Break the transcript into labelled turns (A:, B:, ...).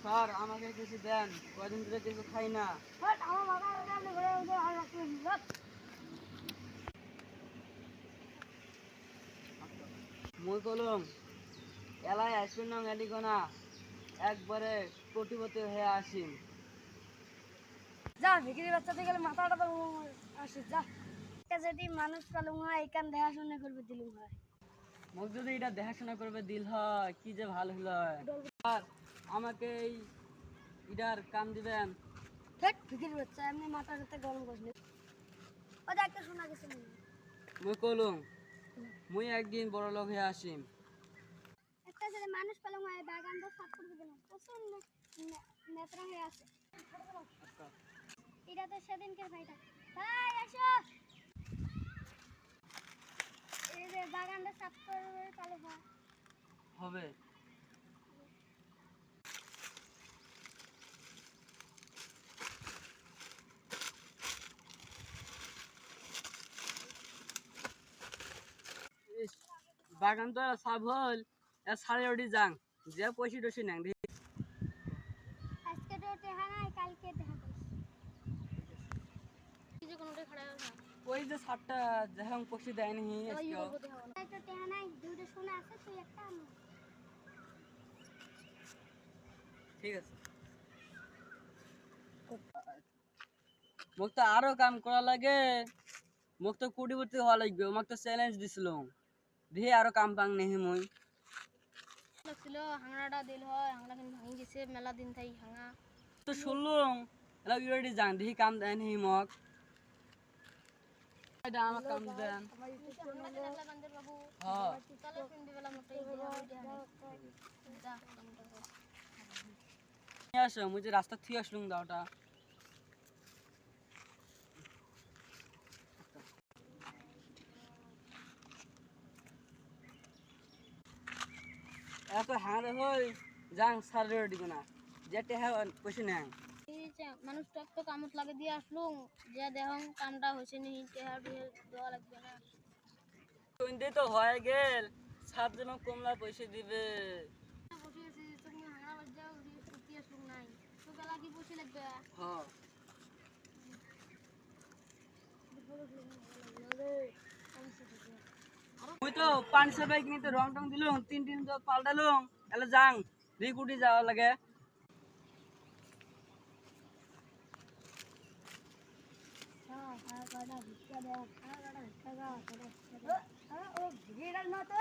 A: Sir আমাকে কিছু দেন, কয়দিন ধরে কিছু খাই না। মুই কলম এলাই আসবেন না এদিকনা একবারে কোটিপতি হয়ে আসিম।
B: যা ভিকিরি বাচ্চাতে গেলে মাথাটা তো আসে যা। এটা যদি মানুষ পালুম হয় এখান দেখাশোনা করবে দিলুম হয়।
A: মোক যদি এটা দেখাশোনা করবে দিল হয় কি যে ভালো হলো হয়। স্যার আমাকে এই ইটার কাম দিবেন।
B: ঠিক ভিকিরি বাচ্চা এমনি মাথাটাতে গরম করছে। ও দেখ একটা শোনা গেছে মনে হয়।
A: মুই কলম মুই একদিন বড় লোক হয়ে আসিম।
B: একটা যদি মানুষ পালুম হয় বাগানটা সাফ করবে দিলাম প্রচুর নেত্রা হয়ে আছে। এটা তো সেদিনকের ভাইটা ভাই আসো এই যে বাগানটা সাফ করবে পালো হয়
A: হবে ইস, বাগান তো সাফ হল সাড়ে ওটি যাং যে পয়সি টসি নেন।
B: আজকে তো দেখা নাই কালকে দেখা করিস কি যে কোনোটা খড়া না
A: ওই যে সারটা যেরকম পয়সি দেয়নি আজকেও।
B: তো দেখা নাই দুটো শোনা আছে তুই একটা আনো
A: ঠিক আছে মোক তো আরো কাম করা লাগে, মোক তো কোটিপতি হওয়া লাগবে, মোক তো চ্যালেঞ্জ দিছিল দিয়ে আরো কাম পাং নেহি মুই।
B: লাগছিল হাঙড়াটা দিল হয় হাঙড়া কিন্তু ভাঙি গেছে মেলা দিন থাই হাঙা
A: তো শুনলুম এলা ইউরেডি যাং দেখি কাম দেয় নেহি মোক। এটা আমাক কাম দেন।
B: বাবু
A: হ্যাঁ
B: তাহলে পিন্দি বেলা মোটাই যা
A: নিয়ে আসো মুই যে রাস্তা থুই আসলুম দাওটা। এত হাঁড়ে হই যাং সার রেডি কোনা যেতে হ্যাঁ পয়সা নেই।
B: মানুষটা তো কামত লাগে দিয়ে আসলুম যে দেহং কামটা হয়েছে নি টেহার দেওয়া লাগবে না
A: তুই তো হয়ে গেল সাত জন কমলা পয়সা দিবে।
B: বসে আছি তুমি হাঙা বাজাও ছুটি আসলুম নাই তো বেলা কি বসে লাগবে
A: হ্যাঁ মুই তো 500 বাইক নিয়ে তো রং টং দিলুম তিন তো পাল্টালুম এলা যাং রিকুটি যাওয়া লাগে।
B: হ্যাঁ হ্যাঁ গাড়া ভিক্ষা দেয় হ্যাঁ গাড়া ভিক্ষা দাও হ্যাঁ ও ভিড় না তো